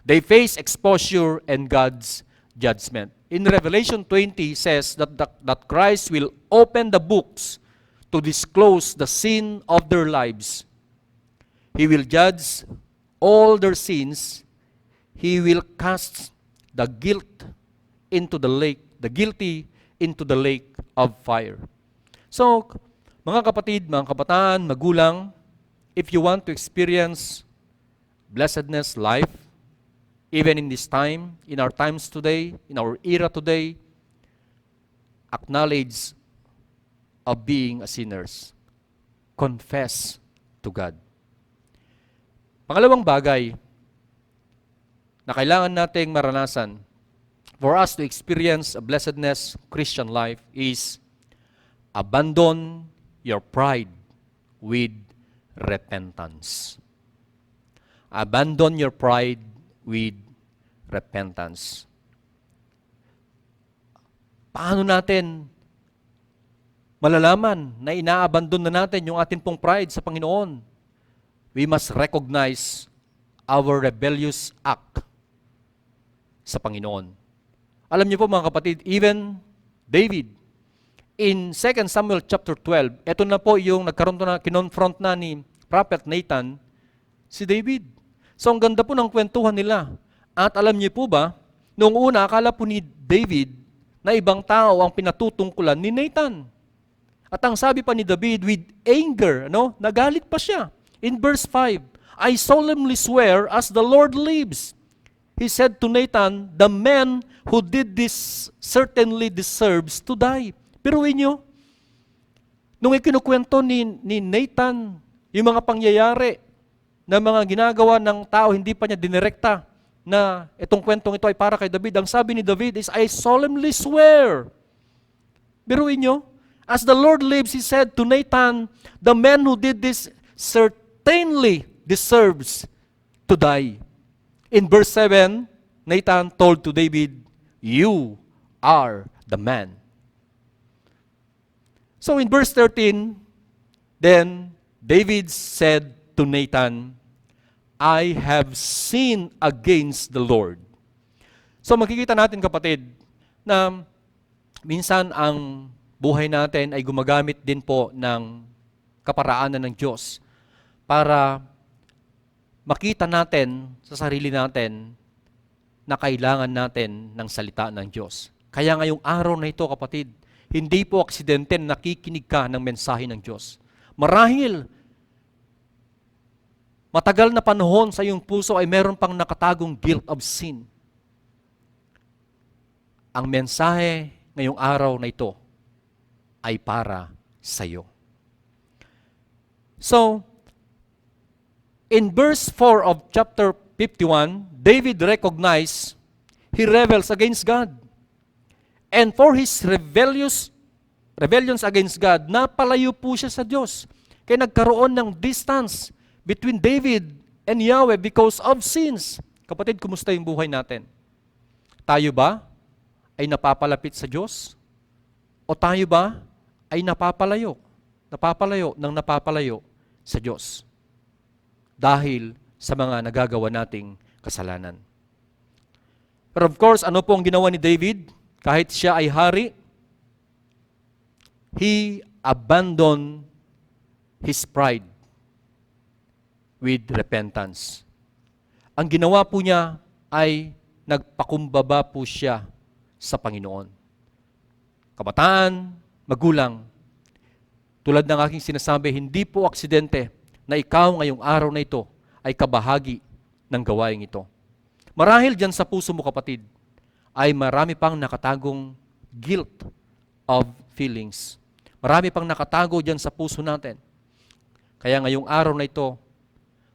S2: They face exposure and God's judgment. In Revelation 20 says that Christ will open the books to disclose the sin of their lives. He will judge all their sins. He will cast the guilty into the lake of fire. So, mga kapatid, mga kabataan, magulang, if you want to experience blessedness, life, even in this time, in our times today, in our era today, acknowledge of being a sinners. Confess to God. Pangalawang bagay na kailangan nating maranasan for us to experience a blessedness Christian life is abandon your pride with repentance. Abandon your pride with repentance. Paano natin malalaman na inaabandon na natin yung ating pong pride sa Panginoon? We must recognize our rebellious act sa Panginoon. Alam niyo po mga kapatid, even David, in 2 Samuel chapter 12, ito na po yung kinonfront na ni Prophet Nathan, si David. So ang ganda po ng kwentuhan nila. At alam niyo po ba, noong una, akala po ni David na ibang tao ang pinatutungkulan ni Nathan. At ang sabi pa ni David, with anger, nagalit pa siya. In verse 5, I solemnly swear as the Lord lives. He said to Nathan, the man who did this certainly deserves to die. Pero inyo, nung ikinukwento ni Nathan, yung mga pangyayari na mga ginagawa ng tao, hindi pa niya dinirekta na itong kwentong ito ay para kay David. Ang sabi ni David is, I solemnly swear. Biruin nyo, as the Lord lives, he said to Nathan, the man who did this certainly deserves to die. In verse 7, Nathan told to David, you are the man. So in verse 13, then David said to Nathan, I have sinned against the Lord. So makikita natin kapatid, na minsan ang buhay natin ay gumagamit din po ng kaparaanan ng Diyos para makita natin sa sarili natin na kailangan natin ng salita ng Diyos. Kaya ngayong araw na ito, kapatid, hindi po aksidente na nakikinig ka ng mensahe ng Diyos. Marahil, matagal na panahon sa iyong puso ay meron pang nakatagong guilt of sin. Ang mensahe ngayong araw na ito ay para sa iyo. So, in verse 4 of chapter 51, David recognized he rebels against God. And for his rebellions against God, napalayo po siya sa Diyos. Kaya nagkaroon ng distance between David and Yahweh because of sins. Kapatid, kumusta yung buhay natin? Tayo ba ay napapalapit sa Diyos? O tayo ba ay napapalayo sa Diyos? Dahil sa mga nagagawa nating kasalanan. Pero of course, ano po ang ginawa ni David? Kahit siya ay hari, he abandoned his pride with repentance. Ang ginawa po niya ay nagpakumbaba po siya sa Panginoon. Kabataan, magulang, tulad ng aking sinasabi, hindi po aksidente na ikaw ngayong araw na ito ay kabahagi ng gawain ito. Marahil dyan sa puso mo, kapatid, ay marami pang nakatagong guilt of feelings. Marami pang nakatago dyan sa puso natin. Kaya ngayong araw na ito,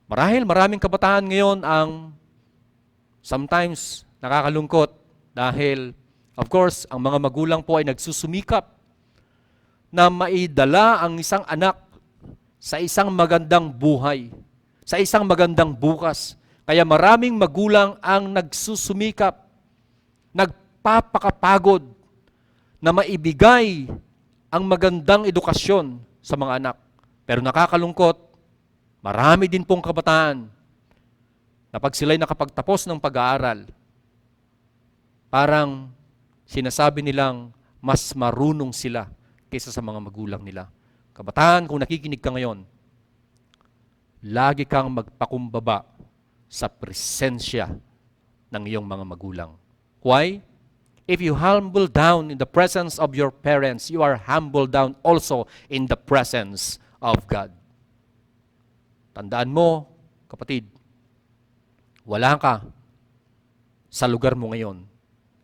S2: marahil maraming kabataan ngayon ang sometimes nakakalungkot dahil, of course, ang mga magulang po ay nagsusumikap na maidala ang isang anak sa isang magandang buhay, sa isang magandang bukas. Kaya maraming magulang ang nagsusumikap, nagpapakapagod na maibigay ang magandang edukasyon sa mga anak. Pero nakakalungkot, marami din pong kabataan na pag sila'y nakapagtapos ng pag-aaral, parang sinasabi nilang mas marunong sila kaysa sa mga magulang nila. Kabataan, kung nakikinig ka ngayon, lagi kang magpakumbaba sa presensya ng iyong mga magulang. Why? If you humble down in the presence of your parents, you are humble down also in the presence of God. Tandaan mo, kapatid, wala ka sa lugar mo ngayon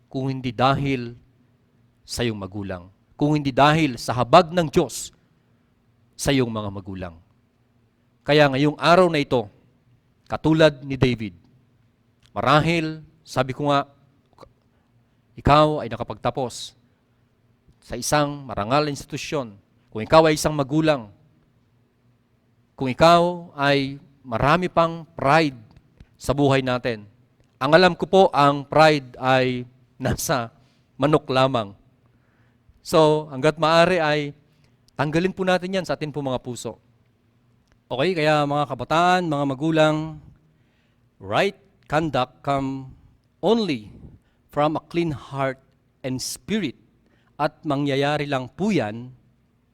S2: kung hindi dahil sa iyong magulang, kung hindi dahil sa habag ng Diyos sa iyong mga magulang. Kaya ngayong araw na ito, katulad ni David, marahil, sabi ko nga, ikaw ay nakapagtapos sa isang marangal na institusyon. Kung ikaw ay isang magulang, kung ikaw ay marami pang pride sa buhay natin. Ang alam ko po, ang pride ay nasa manok lamang. So, hanggat maaari ay tanggalin po natin yan sa atin po mga puso. Okay, kaya mga kabataan, mga magulang, right conduct come only from a clean heart and spirit. At mangyayari lang po yan,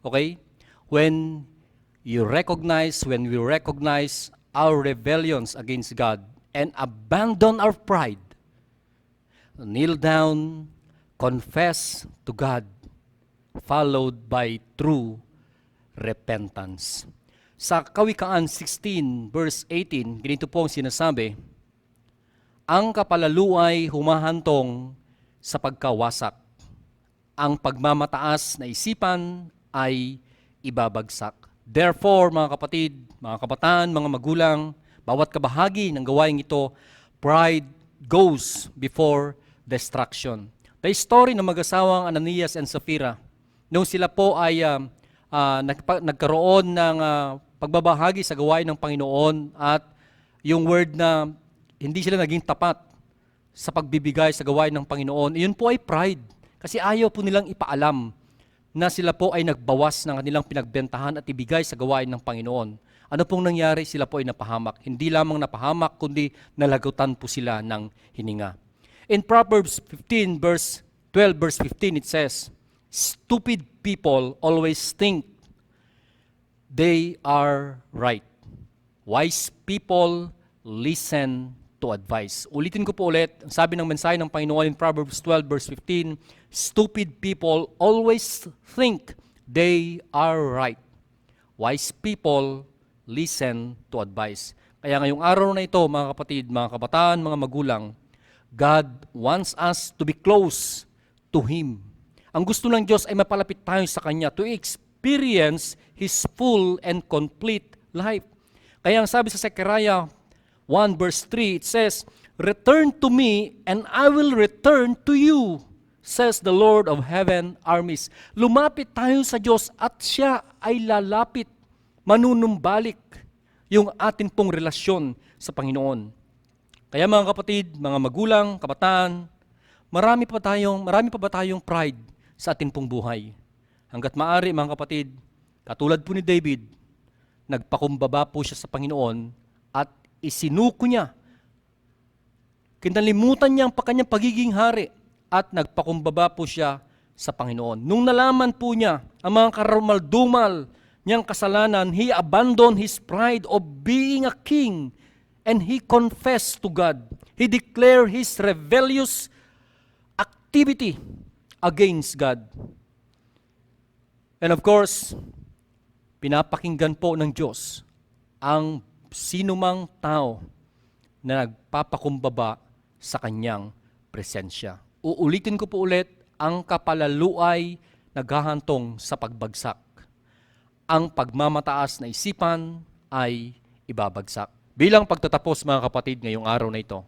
S2: okay, when we recognize our rebellions against God and abandon our pride, kneel down, confess to God, followed by true repentance. Sa Kawikaan 16, verse 18, ganito po ang sinasabi, ang kapalaluay humahantong sa pagkawasak. Ang pagmamataas na isipan ay ibabagsak. Therefore, mga kapatid, mga kabataan, mga magulang, bawat kabahagi ng gawain ito, pride goes before destruction. The story ng mag-asawang Ananias and Sapphira, nung sila po ay nagkaroon ng pagbabahagi sa gawain ng Panginoon at yung word na hindi sila naging tapat sa pagbibigay sa gawain ng Panginoon, iyon po ay pride. Kasi ayaw po nilang ipaalam na sila po ay nagbawas ng kanilang pinagbentahan at ibigay sa gawain ng Panginoon. Ano pong nangyari? Sila po ay napahamak. Hindi lamang napahamak, kundi nalagutan po sila ng hininga. In Proverbs 15, verse 12, verse 15, it says, stupid people always think they are right. Wise people listen to advise. Ulitin ko po ulit, ang sabi ng mensahe ng Panginoon in Proverbs 12 verse 15, stupid people always think they are right. Wise people listen to advice. Kaya ngayong araw na ito, mga kapatid, mga kabataan, mga magulang, God wants us to be close to Him. Ang gusto ng Diyos ay mapalapit tayo sa Kanya to experience His full and complete life. Kaya ang sabi sa Zechariah 1 verse 3, it says, return to me and I will return to you, says the Lord of heaven armies. Lumapit tayo sa Diyos at siya ay lalapit, manunumbalik yung atin pong relasyon sa Panginoon. Kaya mga kapatid, mga magulang, kabataan, marami pa ba tayong pride sa atin pong buhay? Hanggat maaari mga kapatid, katulad po ni David, nagpakumbaba po siya sa Panginoon at isinuko niya. Kinalimutan niya ang kanyang pagiging hari at nagpakumbaba po siya sa Panginoon. Nung nalaman po niya ang mga karumaldumal niyang kasalanan, he abandoned his pride of being a king and he confessed to God. He declared his rebellious activity against God. And of course, pinapakinggan po ng Diyos ang sinumang tao na nagpapakumbaba sa kanyang presensya. Uulitin ko po ulit, ang kapalaluay naghahantong sa pagbagsak. Ang pagmamataas na isipan ay ibabagsak. Bilang pagtatapos mga kapatid ngayong araw na ito,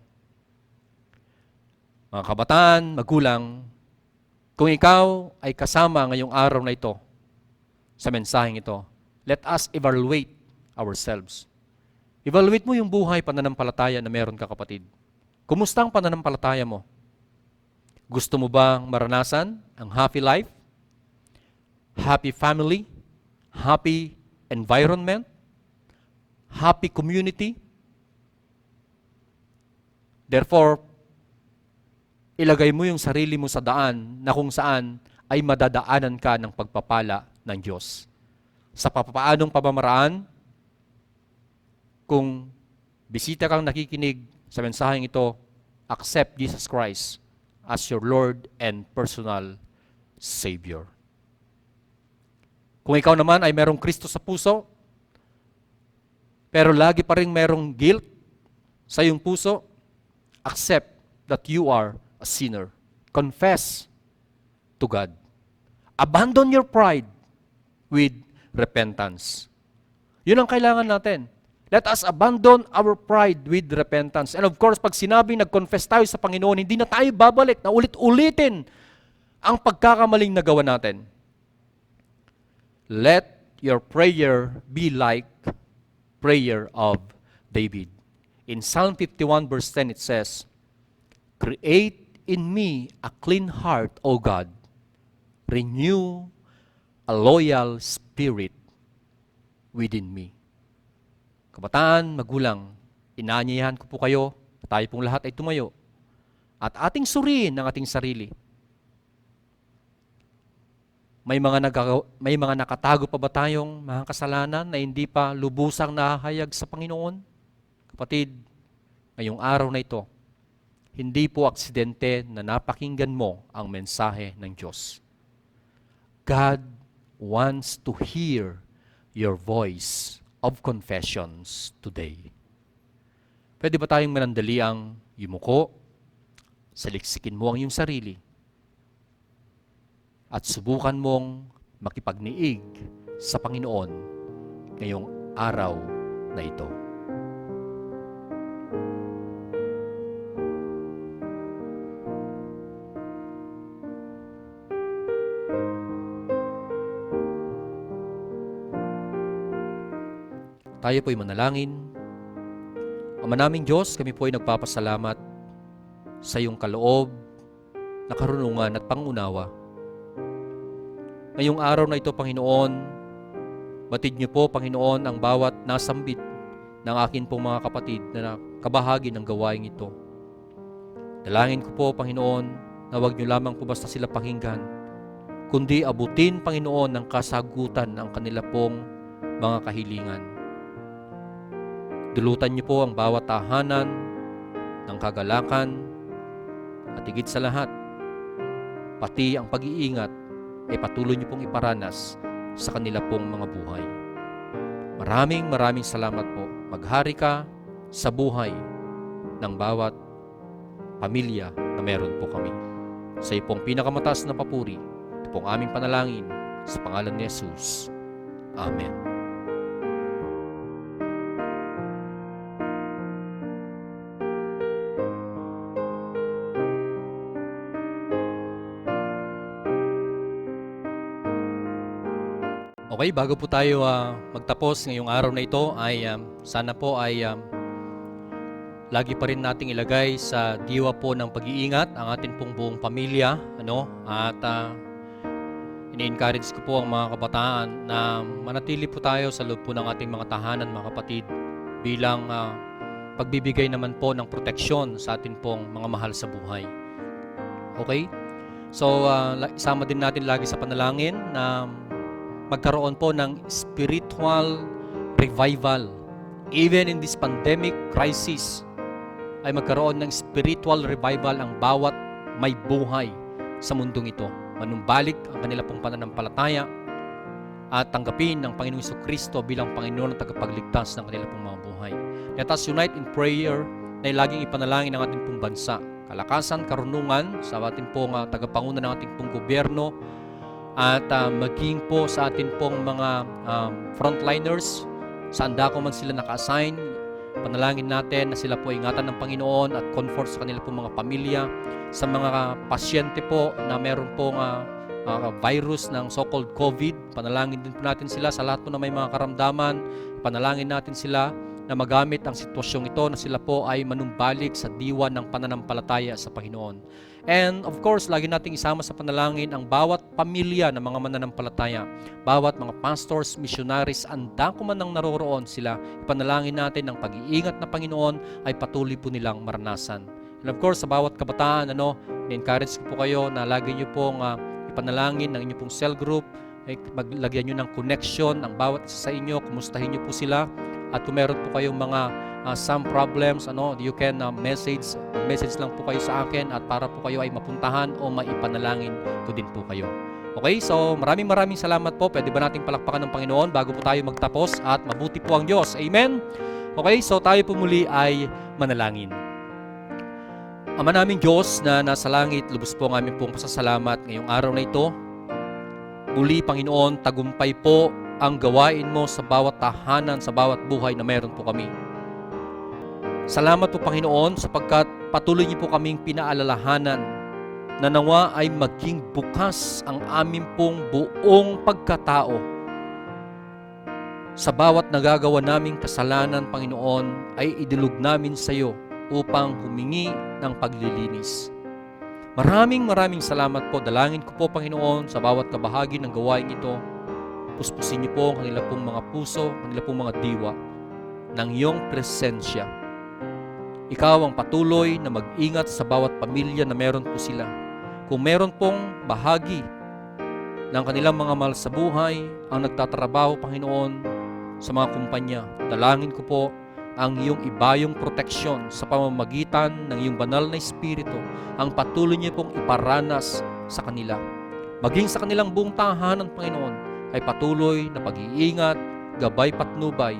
S2: mga kabataan, magulang, kung ikaw ay kasama ngayong araw na ito sa mensaheng ito, let us evaluate ourselves. Evaluate mo yung buhay pananampalataya na meron ka kapatid. Kumusta ang pananampalataya mo? Gusto mo bang maranasan ang happy life? Happy family? Happy environment? Happy community? Therefore, ilagay mo yung sarili mo sa daan na kung saan ay madadaanan ka ng pagpapala ng Diyos. Sa papaanong pamamaraan, kung bisita kang nakikinig sa mensaheng ito, accept Jesus Christ as your Lord and personal Savior. Kung ikaw naman ay merong Kristo sa puso, pero lagi pa rin merong guilt sa iyong puso, accept that you are a sinner. Confess to God. Abandon your pride with repentance. Yun ang kailangan natin. Let us abandon our pride with repentance. And of course, pag sinabi nag-confess tayo sa Panginoon, hindi na tayo babalik na ulit-ulitin ang pagkakamaling nagawa natin. Let your prayer be like prayer of David. In Psalm 51 verse 10 it says, create in me a clean heart, O God. Renew a loyal spirit within me. Kabataan, magulang, inaanyayahan ko po kayo, tayo pong lahat ay tumayo, at ating suriin ang ating sarili. May mga nakatago pa ba tayong mga kasalanan na hindi pa lubusang nahahayag sa Panginoon? Kapatid, ngayong araw na ito, hindi po aksidente na napakinggan mo ang mensahe ng Diyos. God wants to hear your voice of confessions today. Pwede ba tayong manandaliang yumuko, saliksikin mo ang iyong sarili, at subukan mong makipagniig sa Panginoon ngayong araw na ito. Tayo po'y manalangin. Ama naming Diyos, kami po'y nagpapasalamat sa iyong kaloob na karunungan at pangunawa. Ngayong araw na ito, Panginoon, batid niyo po, Panginoon, ang bawat nasambit ng akin pong mga kapatid na kabahagi ng gawain ito. Dalangin ko po, Panginoon, na huwag niyo lamang po basta sila pakinggan, kundi abutin, Panginoon, ng kasagutan ang kanila pong mga kahilingan. Dulutan niyo po ang bawat tahanan, ng kagalakan, at higit sa lahat, pati ang pag-iingat ay patuloy niyo pong iparanas sa kanila pong mga buhay. Maraming salamat po. Maghari ka sa buhay ng bawat pamilya na meron po kami. Sa iyo pong pinakamataas na papuri, ito pong aming panalangin sa pangalan ni Jesus. Amen. Okay, bago po tayo magtapos ngayong araw na ito, ay sana po ay lagi pa rin nating ilagay sa diwa po ng pag-iingat ang ating pong buong pamilya, at ini-encourage ko po ang mga kabataan na manatili po tayo sa loob po ng ating mga tahanan, mga kapatid, bilang pagbibigay naman po ng proteksyon sa ating pong mga mahal sa buhay. Okay? So, isama din natin lagi sa panalangin na magkaroon po ng spiritual revival. Even in this pandemic crisis, ay magkaroon ng spiritual revival ang bawat may buhay sa mundong ito. Manumbalik ang kanila pong pananampalataya at tanggapin ng Panginoong Jesucristo bilang Panginoon at tagapagligtas ng kanila pong mga buhay. Let us unite in prayer na laging ipanalangin ang ating pong bansa. Kalakasan, karunungan sa ating pong tagapanguna ng ating pong gobyerno, at maging po sa atin pong mga frontliners, saan dako man sila naka-assign. Panalangin natin na sila po ingatan ng Panginoon at comfort sa kanila pong mga pamilya. Sa mga pasyente po na meron pong virus ng so-called COVID, panalangin din po natin sila. Sa lahat po na may mga karamdaman, panalangin natin sila na magamit ang sitwasyong ito na sila po ay manumbalik sa diwa ng pananampalataya sa Panginoon. And of course, lagi nating isama sa panalangin ang bawat pamilya ng mga mananampalataya, bawat mga pastors, missionaries, andako man nang naroroon sila. Ipanalangin natin ang pag-iingat na Panginoon ay patuloy po nilang maranasan. And of course, sa bawat kabataan, ni-encourage ko po kayo na lagi nyo pong ipanalangin ng inyong pong cell group, maglagyan nyo ng connection ang bawat isa sa inyo, kumustahin nyo po sila. At kung meron po kayong mga some problems, you can message lang po kayo sa akin at para po kayo ay mapuntahan o maipanalangin ko din po kayo. Okay, so maraming salamat po. Pwede ba nating palakpakan ng Panginoon bago po tayo magtapos, at mabuti po ang Diyos. Amen? Okay, so tayo po muli ay manalangin. Ama naming Diyos na nasa langit, lubos po ang aming pong pasasalamat ngayong araw na ito. Muli, Panginoon, tagumpay po ang gawain mo sa bawat tahanan, sa bawat buhay na meron po kami. Salamat po, Panginoon, sapagkat patuloy niyo po kaming pinaalalahanan na nawa ay maging bukas ang aming pong buong pagkatao. Sa bawat nagagawa naming kasalanan, Panginoon, ay idulog namin sa iyo upang humingi ng paglilinis. Maraming salamat po. Dalangin ko po, Panginoon, sa bawat kabahagi ng gawain ito. Puspusin niyo po ang kanila pong mga puso, kanila pong mga diwa ng iyong presensya. Ikaw ang patuloy na mag-ingat sa bawat pamilya na meron po sila. Kung meron pong bahagi ng kanilang mga mahal sa buhay ang nagtatrabaho, Panginoon, sa mga kumpanya, dalangin ko po ang iyong ibayong proteksyon sa pamamagitan ng iyong banal na Espiritu, ang patuloy niyo pong iparanas sa kanila. Maging sa kanilang buong tahanan, Panginoon, ay patuloy na pag-iingat, gabay patnubay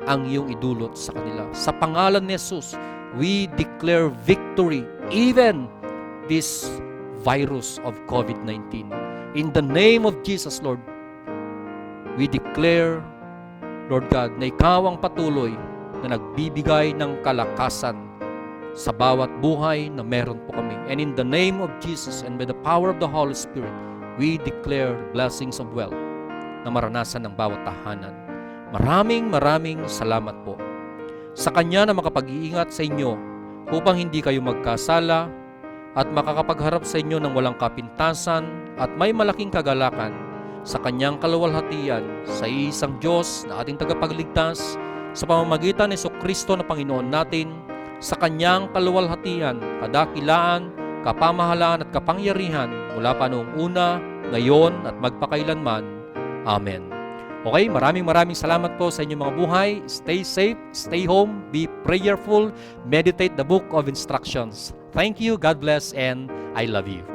S2: ang iyong idulot sa kanila. Sa pangalan ni Jesus, we declare victory even this virus of COVID-19. In the name of Jesus, Lord, we declare, Lord God, na ikaw ang patuloy na nagbibigay ng kalakasan sa bawat buhay na meron po kami. And in the name of Jesus and by the power of the Holy Spirit, we declare blessings of wealth na maranasan ng bawat tahanan. Maraming salamat po. Sa Kanya na makapag-iingat sa inyo upang hindi kayo magkasala at makakapagharap sa inyo ng walang kapintasan at may malaking kagalakan sa Kanyang kaluwalhatian, sa isang Diyos na ating tagapagligtas, sa pamamagitan ni Jesucristo na Panginoon natin, sa Kanyang kaluwalhatian, kadakilaan, kapamahalaan at kapangyarihan mula pa noong una, ngayon at magpakailanman. Amen. Okay, maraming salamat po sa inyong mga buhay. Stay safe, stay home, be prayerful, meditate the book of instructions. Thank you, God bless, and I love you.